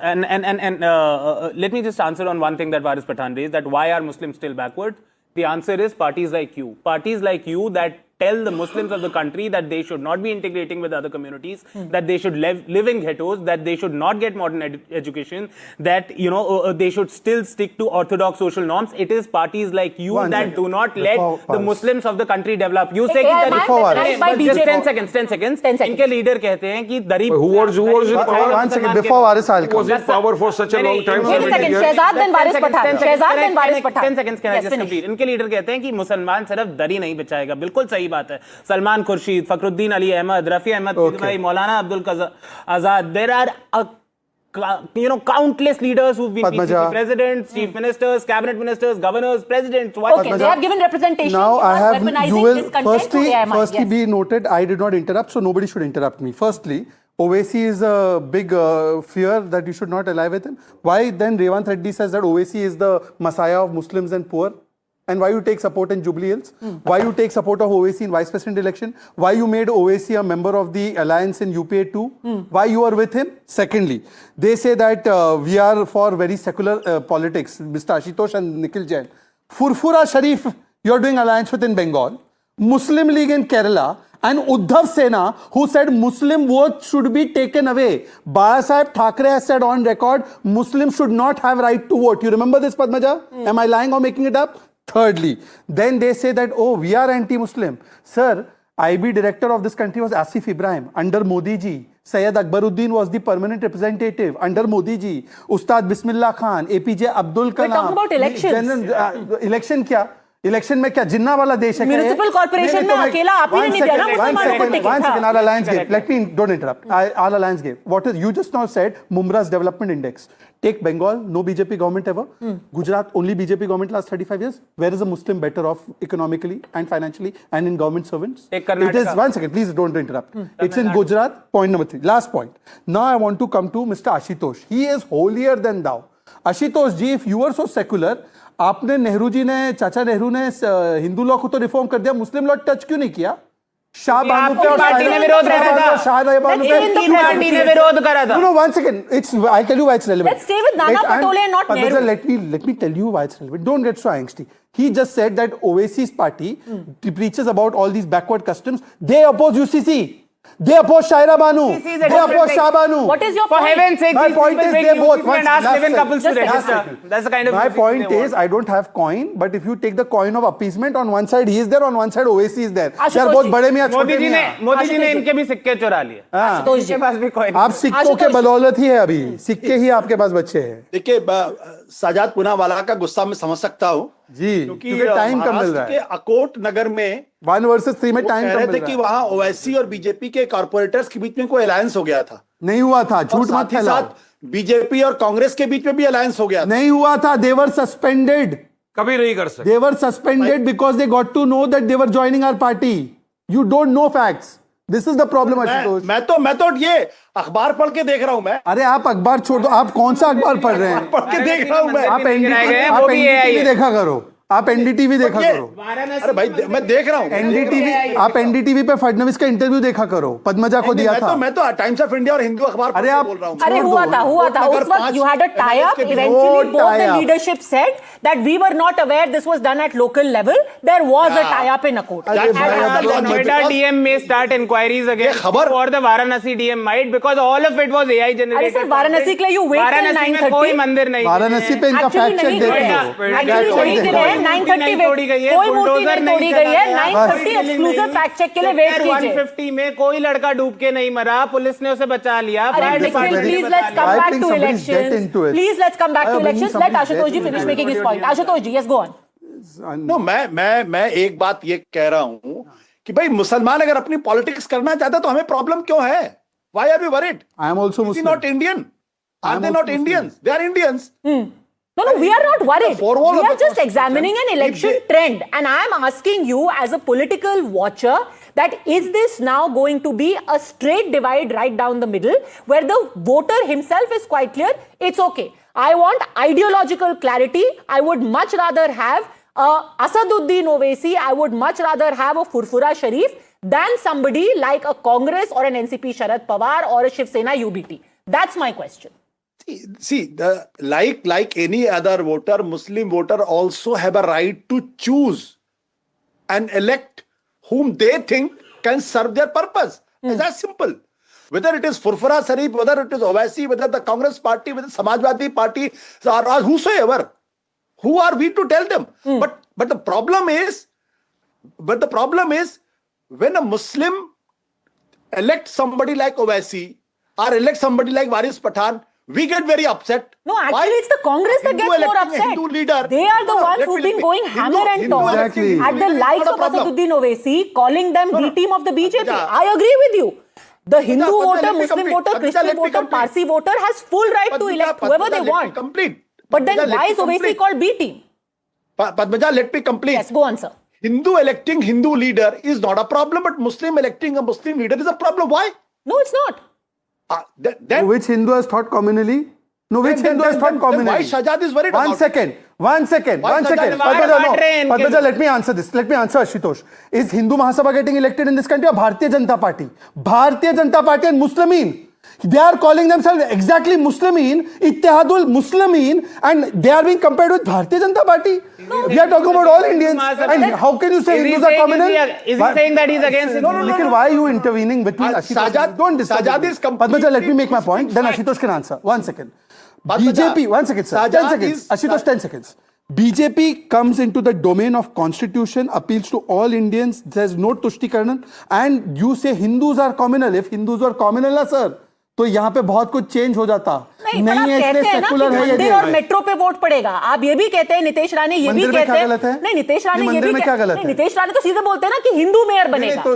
[SPEAKER 6] let me just answer on one thing that Waris Pathan raised, that why are Muslims still backward? The answer is parties like you. Parties like you that tell the Muslims of the country that they should not be integrating with other communities, that they should live in ghettos, that they should not get modern education, that they should still stick to orthodox social norms. It is parties like you
[SPEAKER 4] One
[SPEAKER 6] that
[SPEAKER 4] second.
[SPEAKER 6] do not let
[SPEAKER 4] Before
[SPEAKER 6] the
[SPEAKER 4] Waris.
[SPEAKER 6] Muslims of the country develop. You say
[SPEAKER 1] am
[SPEAKER 6] कि
[SPEAKER 1] I
[SPEAKER 4] Before Waris.
[SPEAKER 1] recognized by
[SPEAKER 6] But just
[SPEAKER 1] BJP?
[SPEAKER 6] 10 seconds.
[SPEAKER 1] 10 seconds.
[SPEAKER 6] इनके leader कहते हैं कि दरीब
[SPEAKER 3] Who was in power?
[SPEAKER 4] One second, before Waris, I'll come.
[SPEAKER 3] Was in power for such a long time.
[SPEAKER 1] Wait a
[SPEAKER 3] 70
[SPEAKER 1] second,
[SPEAKER 3] years.
[SPEAKER 1] Shehzad then Waris Pathan. Shehzad then Waris Pathan.
[SPEAKER 6] 10 seconds can I
[SPEAKER 1] Yes,
[SPEAKER 6] just
[SPEAKER 1] finish.
[SPEAKER 6] complete? इनके leader कहते हैं कि मुसलमान सिर्फ दरी नहीं बिछाएगा. बिल्कुल सही बात है. सलमान खुर्शीद, फखरुद्दीन अली अहमद, रफी अहमद भाई, मौलाना अब्दुल आजाद. There are countless leaders who've been
[SPEAKER 4] Padmaja.
[SPEAKER 6] PCC presidents, chief ministers, cabinet ministers, governors, presidents. Why?
[SPEAKER 1] Okay, they have given representation.
[SPEAKER 4] Now
[SPEAKER 1] You
[SPEAKER 4] I
[SPEAKER 1] are
[SPEAKER 4] have,
[SPEAKER 1] weaponizing
[SPEAKER 4] you will
[SPEAKER 1] discontent to AIMI.
[SPEAKER 4] firstly
[SPEAKER 1] Yes.
[SPEAKER 4] be noted, I did not interrupt, so nobody should interrupt me. Firstly, Owaisi is a big fear that you should not ally with him. Why then Revant Reddy says that Owaisi is the messiah of Muslims and poor? And why you take support in Jubilee Hills? Why you take support of Owaisi in Vice President election? Why you made Owaisi a member of the alliance in UPA 2? Why you are with him? Secondly, they say that we are for very secular politics. Mr. Ashutosh and Nikhil Jain. Furfura Sharif, you are doing alliance with in Bengal. Muslim League in Kerala. And Uddhav Sena, who said Muslim vote should be taken away. Babasaheb Thackeray has said on record, Muslims should not have right to vote. You remember this, Padmaja? Am I lying or making it up? Thirdly, then they say that, oh, we are anti-Muslim. Sir, IB director of this country was Asif Ibrahim under Modi ji. Syed Akbaruddin was the permanent representative under Modi ji. Ustad Bismillah Khan, APJ Abdul Kalam.
[SPEAKER 1] We're talking about elections.
[SPEAKER 4] Election क्या? Election में क्या जिन्ना वाला देश है क्या ये?
[SPEAKER 1] Municipal corporation
[SPEAKER 4] नहीं, तो
[SPEAKER 1] में
[SPEAKER 4] मैं-
[SPEAKER 1] अकेला आप ही ने
[SPEAKER 4] one
[SPEAKER 1] नहीं दिया ना
[SPEAKER 4] second,
[SPEAKER 1] मुसलमानों को
[SPEAKER 4] one
[SPEAKER 1] ticket,
[SPEAKER 4] second,
[SPEAKER 1] हाँ।
[SPEAKER 4] our alliance gave. Let me, don't interrupt. Our alliance gave. What is, you just now said Mumra's development index. Take Bengal, no BJP government ever. Gujarat, only BJP government last 35 years. Where is a Muslim better off economically and financially and in government servants?
[SPEAKER 6] Take
[SPEAKER 4] It is,
[SPEAKER 6] Karnataka.
[SPEAKER 4] one second, please don't interrupt. It's in Gujarat, point number 3. Last point. Now I want to come to Mr. Ashutosh. He is holier than thou. Ashutosh ji, if you are so secular, आपने नेहरू जी ने चाचा नेहरू ने Hindu law को तो reform कर दिया, मुस्लिम law touch क्यों नहीं किया? शाह बानू पे और
[SPEAKER 6] पार्टी ने विरोध करा था।
[SPEAKER 4] शाह बानू पे
[SPEAKER 1] Let's
[SPEAKER 6] की पार्टी ने विरोध करा था।
[SPEAKER 4] No, 1 second. I'll tell you why it's relevant.
[SPEAKER 1] Let's stay with Nana Patole and not
[SPEAKER 4] Padmaja,
[SPEAKER 1] Nehru.
[SPEAKER 4] let me tell you why it's relevant. Don't get so angsty. He just said that Owaisi's party preaches about all these backward customs. They oppose UCC. They oppose Shaira Banu.
[SPEAKER 6] UCC is a
[SPEAKER 4] They
[SPEAKER 6] different
[SPEAKER 4] oppose
[SPEAKER 6] thing.
[SPEAKER 4] Shah Banu.
[SPEAKER 1] What is your
[SPEAKER 6] For
[SPEAKER 1] point?
[SPEAKER 6] heaven's sake,
[SPEAKER 4] My
[SPEAKER 6] these
[SPEAKER 4] point
[SPEAKER 6] people
[SPEAKER 4] is
[SPEAKER 6] make
[SPEAKER 4] they both.
[SPEAKER 6] UCC and ask
[SPEAKER 4] Last
[SPEAKER 6] live-in
[SPEAKER 4] second.
[SPEAKER 6] couples to
[SPEAKER 1] Just a
[SPEAKER 6] register.
[SPEAKER 1] second.
[SPEAKER 6] That's the kind of
[SPEAKER 4] My
[SPEAKER 6] UCC
[SPEAKER 4] point
[SPEAKER 6] they
[SPEAKER 4] is,
[SPEAKER 6] want.
[SPEAKER 4] I don't have coin, but if you take the coin of appeasement, on one side he is there, on one side Owaisi is there. They are
[SPEAKER 1] Ashutosh
[SPEAKER 4] both
[SPEAKER 1] ji.
[SPEAKER 4] बड़े मियाँ
[SPEAKER 6] मोदी
[SPEAKER 4] छोटे
[SPEAKER 6] जी ने
[SPEAKER 4] मियाँ.
[SPEAKER 6] मोदी जी ने
[SPEAKER 1] आशुतोष जी।
[SPEAKER 6] इनके भी सिक्के चुरा लिए.
[SPEAKER 4] हाँ.
[SPEAKER 6] इनके पास भी कोई
[SPEAKER 4] आप सिक्कों के
[SPEAKER 1] आशुतोष जी।
[SPEAKER 4] बदौलत ही है अभी, सिक्के ही आपके पास बच्चे हैं.
[SPEAKER 5] देखिए साजाद पूनावाला का गुस्सा मैं समझ सकता हूँ
[SPEAKER 4] जी,
[SPEAKER 5] क्योंकि
[SPEAKER 4] क्योंकि टाइम कम मिल रहा
[SPEAKER 5] महाराष्ट्र के
[SPEAKER 4] है.
[SPEAKER 5] अकोट नगर में
[SPEAKER 4] 1 versus 3 में
[SPEAKER 5] वो
[SPEAKER 4] टाइम
[SPEAKER 5] कह
[SPEAKER 4] कम
[SPEAKER 5] रहे
[SPEAKER 4] मिल
[SPEAKER 5] थे
[SPEAKER 4] रहा
[SPEAKER 5] कि
[SPEAKER 4] है.
[SPEAKER 5] वहां ओवैसी और बीजेपी के कॉर्पोरेटर्स के बीच में कोई अलायंस हो गया था.
[SPEAKER 4] नहीं हुआ था,
[SPEAKER 5] और
[SPEAKER 4] झूठ मत
[SPEAKER 5] साथ ही
[SPEAKER 4] फैलाओ.
[SPEAKER 5] साथ बीजेपी और कांग्रेस के बीच में भी अलायंस हो गया था.
[SPEAKER 4] नहीं हुआ था. They were suspended.
[SPEAKER 3] कभी नहीं कर सकते.
[SPEAKER 4] They were suspended because they got to know that they were joining our party. You don't know facts. This is the problem, Ashutosh.
[SPEAKER 5] मैं तो ये अखबार पढ़ के देख रहा हूं मैं.
[SPEAKER 4] अरे आप अखबार छोड़ दो. आप कौन सा अखबार पढ़ रहे हैं?
[SPEAKER 5] पढ़ के देख रहा हूं मैं.
[SPEAKER 4] आप
[SPEAKER 6] भी गिराए गए हैं, वो भी AI
[SPEAKER 4] एनडीटीवी
[SPEAKER 6] है।
[SPEAKER 4] देखा करो. आप एनडीटीवी देखा
[SPEAKER 5] ये-
[SPEAKER 4] करो.
[SPEAKER 5] अरे भाई मैं देख रहा हूं.
[SPEAKER 4] एनडीटीवी, आप एनडीटीवी पे फडणवीस का इंटरव्यू देखा करो. पद्मजा को दिया था.
[SPEAKER 5] मैं तो टाइम्स ऑफ इंडिया और हिंदू अखबार पढ़
[SPEAKER 4] अरे
[SPEAKER 5] के
[SPEAKER 4] आप-
[SPEAKER 5] बोल रहा हूं.
[SPEAKER 1] अरे हुआ था
[SPEAKER 5] अगर
[SPEAKER 1] उस वक्त
[SPEAKER 5] पांच
[SPEAKER 1] you had a tie-up.
[SPEAKER 5] के बीच-
[SPEAKER 1] Eventually,
[SPEAKER 4] No
[SPEAKER 1] both the
[SPEAKER 4] tie-up.
[SPEAKER 1] leadership said that we were not aware this was done at local level. There was a
[SPEAKER 5] Yeah.
[SPEAKER 1] tie-up in a court.
[SPEAKER 4] अरे
[SPEAKER 1] And
[SPEAKER 4] भाई,
[SPEAKER 1] at the
[SPEAKER 4] आप-
[SPEAKER 1] level-
[SPEAKER 6] Noida DM may start inquiries again.
[SPEAKER 5] ये खबर-
[SPEAKER 6] for the Varanasi DM might because all of it was AI generated.
[SPEAKER 1] अरे sir, Varanasi के लिए you wait till
[SPEAKER 6] Varanasi में
[SPEAKER 1] 9:30.
[SPEAKER 6] कोई मंदिर नहीं.
[SPEAKER 4] वाराणसी पे इनका
[SPEAKER 1] Actually
[SPEAKER 4] फैक्ट चेक
[SPEAKER 1] नहीं,
[SPEAKER 4] देख
[SPEAKER 1] नोएडा-
[SPEAKER 4] लो.
[SPEAKER 1] Actually वही के लिए 9:30
[SPEAKER 6] नहीं तोड़ी गई है,
[SPEAKER 1] कोई मूर्ति
[SPEAKER 6] बुलडोजर
[SPEAKER 1] नहीं तोड़ी
[SPEAKER 6] नहीं
[SPEAKER 1] गई है.
[SPEAKER 6] चला गया।
[SPEAKER 1] 9:30 एक्सक्लूसिव फैक्ट चेक के लिए वेट
[SPEAKER 6] सेक्टर
[SPEAKER 1] कीजिए.
[SPEAKER 6] 150 में कोई लड़का डूब के नहीं मरा, पुलिस ने उसे बचा लिया.
[SPEAKER 1] अरे
[SPEAKER 6] फायर
[SPEAKER 1] Nikhil,
[SPEAKER 6] डिपार्टमेंट ने
[SPEAKER 1] please
[SPEAKER 6] बचा
[SPEAKER 1] let's
[SPEAKER 6] लिया.
[SPEAKER 1] come
[SPEAKER 4] I
[SPEAKER 1] back
[SPEAKER 4] think
[SPEAKER 1] to
[SPEAKER 4] somebody's get
[SPEAKER 1] elections.
[SPEAKER 4] into it.
[SPEAKER 1] Please let's come back
[SPEAKER 4] I
[SPEAKER 1] to
[SPEAKER 4] think
[SPEAKER 1] elections. Let
[SPEAKER 4] somebody's
[SPEAKER 1] Ashutosh ji
[SPEAKER 4] get
[SPEAKER 1] finish
[SPEAKER 4] into
[SPEAKER 1] making his point. Ashutosh ji, yes, go on.
[SPEAKER 5] No मैं एक बात ये कह रहा हूं कि भाई मुसलमान अगर अपनी पॉलिटिक्स करना चाहता तो हमें प्रॉब्लम क्यों है? Why are we worried?
[SPEAKER 4] I am also
[SPEAKER 5] is
[SPEAKER 4] Muslim.
[SPEAKER 5] Not Indian. Are they not Indians? They are Indians.
[SPEAKER 1] No, we are not worried.
[SPEAKER 5] For all
[SPEAKER 1] We
[SPEAKER 5] of
[SPEAKER 1] are
[SPEAKER 5] the
[SPEAKER 1] just
[SPEAKER 5] constitution,
[SPEAKER 1] examining an election
[SPEAKER 5] if they-
[SPEAKER 1] trend. And I am asking you as a political watcher that is this now going to be a straight divide right down the middle where the voter himself is quite clear? It's okay. I want ideological clarity. I would much rather have Asaduddin Owaisi. I would much rather have a Furfura Sharif than somebody like a Congress or an NCP Sharad Pawar or a Shiv Sena UBT. That's my question.
[SPEAKER 5] See, like any other voter, Muslim voter also have a right to choose and elect whom they think can serve their purpose. It's that simple. Whether it is Furfura Sharif, whether it is Owaisi, whether the Congress party, whether Samajwadi party, or whosoever, who are we to tell them? But the problem is, when a Muslim elects somebody like Owaisi or elects somebody like Waris Pathan, we get very upset.
[SPEAKER 1] No, actually,
[SPEAKER 5] Why?
[SPEAKER 1] it's the Congress that
[SPEAKER 5] Hindu
[SPEAKER 1] gets more
[SPEAKER 5] electing a
[SPEAKER 1] upset.
[SPEAKER 5] Hindu leader.
[SPEAKER 1] They are the
[SPEAKER 5] No,
[SPEAKER 1] ones
[SPEAKER 5] let
[SPEAKER 1] who've
[SPEAKER 5] me-
[SPEAKER 1] been going
[SPEAKER 5] Hindu-
[SPEAKER 1] hammer and
[SPEAKER 5] Hindu
[SPEAKER 1] tong
[SPEAKER 5] electing
[SPEAKER 4] Exactly.
[SPEAKER 1] at the
[SPEAKER 5] leader is
[SPEAKER 1] likes
[SPEAKER 5] not a
[SPEAKER 1] of
[SPEAKER 5] problem.
[SPEAKER 1] Asaduddin Owaisi, calling them
[SPEAKER 5] No,
[SPEAKER 1] B
[SPEAKER 5] no.
[SPEAKER 1] team of the BJP.
[SPEAKER 5] Padmaja.
[SPEAKER 1] I agree with you. The Hindu
[SPEAKER 5] Padmaja,
[SPEAKER 1] voter,
[SPEAKER 5] let me
[SPEAKER 1] Muslim
[SPEAKER 5] complete.
[SPEAKER 1] voter,
[SPEAKER 5] Padmaja,
[SPEAKER 1] Christian
[SPEAKER 5] let me
[SPEAKER 1] voter,
[SPEAKER 5] complete.
[SPEAKER 1] Parsi voter has full right to
[SPEAKER 5] Padmaja,
[SPEAKER 1] elect whoever
[SPEAKER 5] Padmaja,
[SPEAKER 1] they
[SPEAKER 5] let me
[SPEAKER 1] want.
[SPEAKER 5] complete.
[SPEAKER 1] But then
[SPEAKER 5] Padmaja, let
[SPEAKER 1] why
[SPEAKER 5] me
[SPEAKER 1] is Owaisi
[SPEAKER 5] complete.
[SPEAKER 1] called B team?
[SPEAKER 5] Padmaja, let me complete.
[SPEAKER 1] Yes, go on, sir.
[SPEAKER 5] Hindu electing Hindu leader is not a problem, but Muslim electing a Muslim leader is a problem. Why?
[SPEAKER 1] No, it's not.
[SPEAKER 5] Then
[SPEAKER 4] Which Hindu has thought communally? No, which
[SPEAKER 5] Then-
[SPEAKER 4] Hindu has
[SPEAKER 5] then-
[SPEAKER 4] thought
[SPEAKER 5] then
[SPEAKER 4] communally?
[SPEAKER 5] why Shahjad is worried
[SPEAKER 4] One
[SPEAKER 5] about
[SPEAKER 4] second. One second.
[SPEAKER 5] Why
[SPEAKER 4] One
[SPEAKER 5] Shahjad
[SPEAKER 4] second.
[SPEAKER 5] is
[SPEAKER 4] Padmaja,
[SPEAKER 6] worried
[SPEAKER 4] no.
[SPEAKER 6] about train?
[SPEAKER 4] Padmaja, let me answer this. Let me answer Ashutosh. Is Hindu Mahasabha getting elected in this country or Bharatiya Janata Party? Bharatiya Janata Party and Muslimin. They are calling themselves exactly Muslimin, Ittihadul Muslimin, and they are being compared with Bharatiya Janata Party. We are talking about all Indians. And how can you say
[SPEAKER 6] Is he
[SPEAKER 4] Hindus are
[SPEAKER 6] saying-
[SPEAKER 4] communal?
[SPEAKER 6] is he saying that he's against
[SPEAKER 4] No, no, Nikhil, why are you intervening between Ashutosh?
[SPEAKER 5] Sajad-
[SPEAKER 4] Don't disturb
[SPEAKER 5] Sajad
[SPEAKER 4] me.
[SPEAKER 5] is completely
[SPEAKER 4] Padmaja, let me make my
[SPEAKER 5] twisting
[SPEAKER 4] point. Then
[SPEAKER 5] facts.
[SPEAKER 4] Ashutosh can answer. 1 second.
[SPEAKER 5] Padmaja,
[SPEAKER 4] BJP, 1 second, sir. 10
[SPEAKER 5] Sajad
[SPEAKER 4] seconds.
[SPEAKER 5] is-
[SPEAKER 4] Ashutosh, 10 seconds. BJP comes into the domain of constitution, appeals to all Indians. There's no Tushtikaran. And you say Hindus are communal. If Hindus are communal, na, sir, तो यहाँ पे बहुत कुछ change हो जाता
[SPEAKER 1] नहीं, पर आप
[SPEAKER 4] है,
[SPEAKER 1] कहते
[SPEAKER 4] इसलिए
[SPEAKER 1] हैं ना कि
[SPEAKER 4] सेकुलर है ये
[SPEAKER 1] मंदिर और मेट्रो पे वोट पड़ेगा। आप ये भी कहते हैं, नितेश राणे ये भी
[SPEAKER 4] मंदिर में
[SPEAKER 1] कहते
[SPEAKER 4] क्या
[SPEAKER 1] हैं।
[SPEAKER 4] गलत है?
[SPEAKER 1] नहीं, नितेश राणे
[SPEAKER 4] नहीं,
[SPEAKER 1] ये
[SPEAKER 4] मंदिर
[SPEAKER 1] भी
[SPEAKER 4] में क्या गलत
[SPEAKER 1] नहीं,
[SPEAKER 4] है?
[SPEAKER 1] नितेश राणे तो सीधे बोलते हैं ना कि हिंदू मेयर बनेगा।
[SPEAKER 4] तो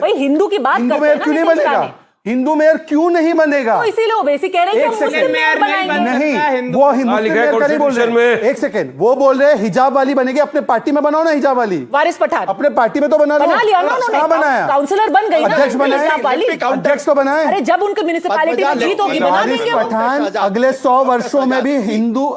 [SPEAKER 1] भाई हिंदू की बात
[SPEAKER 4] हिंदू
[SPEAKER 1] करते
[SPEAKER 4] मेयर
[SPEAKER 1] हैं ना
[SPEAKER 4] क्यों नहीं
[SPEAKER 1] नितेश
[SPEAKER 4] बनेगा?
[SPEAKER 1] राणे।
[SPEAKER 4] हिंदू मेयर क्यों नहीं बनेगा?
[SPEAKER 1] तो इसीलिए ओवैसी कह रहे हैं कि
[SPEAKER 4] एक
[SPEAKER 1] हम मुस्लिम
[SPEAKER 4] सेकंड,
[SPEAKER 1] मेयर बनाएंगे।
[SPEAKER 4] नहीं, वो
[SPEAKER 3] लिखा
[SPEAKER 4] मुस्लिम
[SPEAKER 3] है
[SPEAKER 4] मेयर का नहीं बोल
[SPEAKER 3] कॉन्स्टिट्यूशन
[SPEAKER 4] रहे।
[SPEAKER 3] में।
[SPEAKER 4] एक सेकंड, वो बोल रहे हैं हिजाब वाली बनेगी। अपने पार्टी में बनाओ ना हिजाब वाली।
[SPEAKER 1] वारिस पठान
[SPEAKER 4] अपने पार्टी में तो बना लो।
[SPEAKER 1] बना लिया ना उन्होंने।
[SPEAKER 4] कहाँ बनाया?
[SPEAKER 1] काउंसलर बन गई ना
[SPEAKER 4] अध्यक्ष बनाए।
[SPEAKER 1] हिजाब वाली।
[SPEAKER 4] अध्यक्ष तो बनाए।
[SPEAKER 1] अरे जब उनके म्युनिसिपैलिटी में जीत होगी बना
[SPEAKER 4] वारिस
[SPEAKER 1] देंगे वो।
[SPEAKER 4] पठान अगले 100 वर्षों में भी हिंदू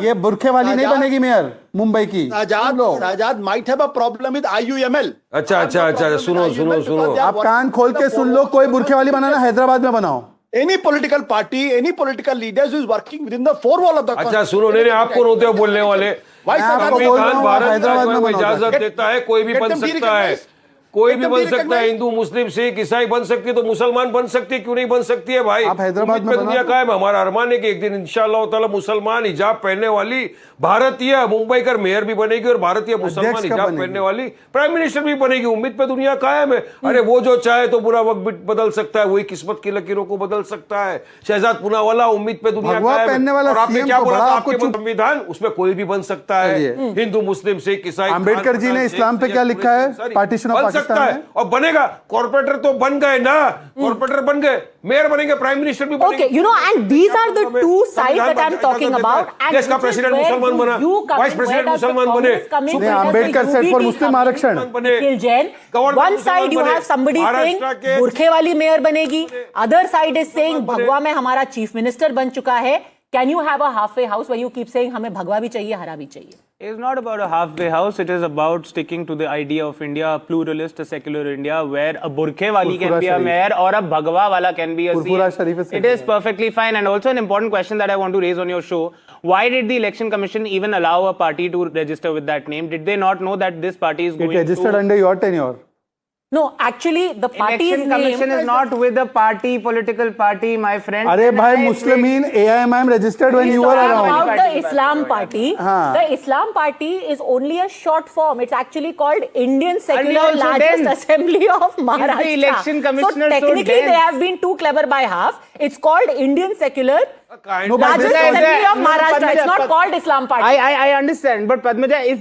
[SPEAKER 4] ये बुरखे वाली नहीं बनेगी मेयर मुंबई की।
[SPEAKER 5] Sajad might have a problem with IUML.
[SPEAKER 3] अच्छा, अच्छा, अच्छा, सुनो।
[SPEAKER 4] आप कान खोल के सुन लो, कोई बुरखे वाली बनाना हैदराबाद में बनाओ।
[SPEAKER 5] Any political party, any political leaders who is working within the four wall of the
[SPEAKER 3] अच्छा सुनो, नहीं आप कौन होते हो बोलने वाले?
[SPEAKER 5] Why
[SPEAKER 4] मैं आपको
[SPEAKER 5] Sajad?
[SPEAKER 4] बोल रहा
[SPEAKER 3] संविधान
[SPEAKER 4] हूँ,
[SPEAKER 3] भारत
[SPEAKER 4] हैदराबाद में
[SPEAKER 3] का
[SPEAKER 4] बनाओ।
[SPEAKER 3] इजाजत देता है, कोई भी
[SPEAKER 5] Let
[SPEAKER 3] बन
[SPEAKER 5] them be
[SPEAKER 3] सकता है,
[SPEAKER 5] recognized.
[SPEAKER 3] कोई
[SPEAKER 5] Let
[SPEAKER 3] भी
[SPEAKER 5] them
[SPEAKER 3] बन
[SPEAKER 5] be
[SPEAKER 3] सकता है।
[SPEAKER 5] recognized.
[SPEAKER 3] हिंदू मुस्लिम सिख ईसाई बन सकती है, तो मुसलमान बन सकती है, क्यों नहीं बन सकती है भाई?
[SPEAKER 4] आप हैदराबाद
[SPEAKER 3] उम्मीद
[SPEAKER 4] में
[SPEAKER 3] पे दुनिया
[SPEAKER 4] बना
[SPEAKER 3] का है। हमारा अरमान है कि एक दिन इंशाअल्लाह ताला मुसलमान हिजाब पहनने वाली भारतीय मुंबई का मेयर भी बनेगी और भारतीय मुसलमान
[SPEAKER 4] कब
[SPEAKER 3] हिजाब
[SPEAKER 4] बनेगी?
[SPEAKER 3] पहनने वाली प्राइम मिनिस्टर भी बनेगी। उम्मीद पे दुनिया कायम है। अरे वो जो चाहे तो बुरा वक्त भी बदल सकता है, वही किस्मत की लकीरों को बदल सकता है। शहजाद पूनावाला, उम्मीद पे दुनिया
[SPEAKER 4] भगवा
[SPEAKER 3] कायम
[SPEAKER 4] पहनने
[SPEAKER 3] है।
[SPEAKER 4] वाला
[SPEAKER 3] और आपने
[SPEAKER 4] CM
[SPEAKER 3] क्या
[SPEAKER 4] को
[SPEAKER 3] बोला
[SPEAKER 4] बड़ा
[SPEAKER 3] था?
[SPEAKER 4] आपको
[SPEAKER 3] आपके संविधान उसमें कोई भी बन सकता है,
[SPEAKER 4] चलिए।
[SPEAKER 3] हिंदू मुस्लिम सिख ईसाई।
[SPEAKER 4] अंबेडकर जी ने इस्लाम पे क्या लिखा है? पार्टीशन ऑफ
[SPEAKER 3] बन
[SPEAKER 4] पाकिस्तान
[SPEAKER 3] सकता है
[SPEAKER 4] में।
[SPEAKER 3] और बनेगा। कॉर्पोरेटर तो बन गए ना, कॉर्पोरेटर बन गए, मेयर बनेंगे, प्राइम मिनिस्टर भी बनेंगे।
[SPEAKER 1] Okay, you know, and these are the two sides that I'm talking about. And
[SPEAKER 3] देश का
[SPEAKER 1] which is
[SPEAKER 3] प्रेसिडेंट
[SPEAKER 1] where
[SPEAKER 3] मुसलमान बना,
[SPEAKER 1] you come
[SPEAKER 3] vice
[SPEAKER 1] in,
[SPEAKER 3] president
[SPEAKER 1] where does the
[SPEAKER 3] मुसलमान बने,
[SPEAKER 1] Congress come in,
[SPEAKER 4] नहीं,
[SPEAKER 1] where does the
[SPEAKER 4] Ambedkar set for
[SPEAKER 1] UBT
[SPEAKER 4] Muslim
[SPEAKER 1] come in?
[SPEAKER 4] आरक्षण।
[SPEAKER 1] Nikhil Jain.
[SPEAKER 3] Governor
[SPEAKER 1] One side you
[SPEAKER 3] बने,
[SPEAKER 1] have somebody saying
[SPEAKER 3] Maharashtra के-
[SPEAKER 1] बुरखे वाली mayor बनेगी, other side is saying भगवा में हमारा चीफ मिनिस्टर बन चुका है। Can you have a halfway house where you keep saying हमें भगवा भी चाहिए, हरा भी चाहिए?
[SPEAKER 6] It's not about a halfway house. It is about sticking to the idea of India, a pluralist, a secular India, where a burkhe wali can
[SPEAKER 4] Furfura
[SPEAKER 6] be a
[SPEAKER 4] Sharif.
[SPEAKER 6] mayor or a bhagwa wala can be a
[SPEAKER 4] Furfura
[SPEAKER 6] CM.
[SPEAKER 4] Sharif is
[SPEAKER 6] It is
[SPEAKER 4] secular.
[SPEAKER 6] perfectly fine. And also an important question that I want to raise on your show: why did the election commission even allow a party to register with that name? Did they not know that this party is
[SPEAKER 4] It
[SPEAKER 6] going
[SPEAKER 4] registered
[SPEAKER 6] to?
[SPEAKER 4] under your tenure.
[SPEAKER 1] No, actually the party's
[SPEAKER 6] Election commission
[SPEAKER 1] name
[SPEAKER 6] is not with a party, political party, my friend.
[SPEAKER 4] अरे
[SPEAKER 6] And
[SPEAKER 4] भाई
[SPEAKER 6] I
[SPEAKER 4] Muslimeen AIMIM registered when
[SPEAKER 1] He's
[SPEAKER 4] you were
[SPEAKER 1] talking
[SPEAKER 4] around.
[SPEAKER 1] about the Islam Party.
[SPEAKER 4] हाँ.
[SPEAKER 1] The Islam Party is only a short form. It's actually called Indian Secular
[SPEAKER 6] also
[SPEAKER 1] Largest
[SPEAKER 6] dense.
[SPEAKER 1] Assembly of Maharashtra.
[SPEAKER 6] election commissioner so
[SPEAKER 1] technically they
[SPEAKER 6] dense?
[SPEAKER 1] have been too clever by half. It's called Indian Secular
[SPEAKER 4] No, but
[SPEAKER 1] Largest
[SPEAKER 4] this-
[SPEAKER 1] Assembly of
[SPEAKER 6] No, no,
[SPEAKER 1] Maharashtra. It's not
[SPEAKER 6] Padmaja,
[SPEAKER 1] called Islam Party.
[SPEAKER 6] I understand, but Padmaja, if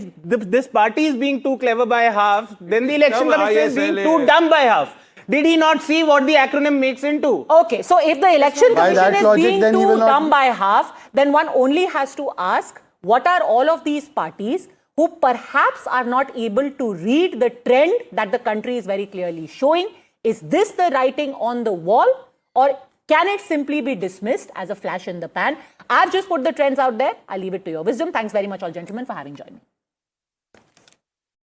[SPEAKER 6] this party is being too clever by half, then the election
[SPEAKER 3] Come,
[SPEAKER 6] commission is being
[SPEAKER 3] ISLA.
[SPEAKER 6] too dumb by half. Did he not see what the acronym makes into?
[SPEAKER 1] Okay, so if the election
[SPEAKER 4] By
[SPEAKER 1] commission
[SPEAKER 4] that
[SPEAKER 1] is
[SPEAKER 4] logic,
[SPEAKER 1] being
[SPEAKER 4] then he
[SPEAKER 1] too
[SPEAKER 4] will not-
[SPEAKER 1] dumb by half, then one only has to ask, what are all of these parties who perhaps are not able to read the trend that the country is very clearly showing? Is this the writing on the wall, or can it simply be dismissed as a flash in the pan? I've just put the trends out there. I'll leave it to your wisdom. Thanks very much, all gentlemen, for having joined me.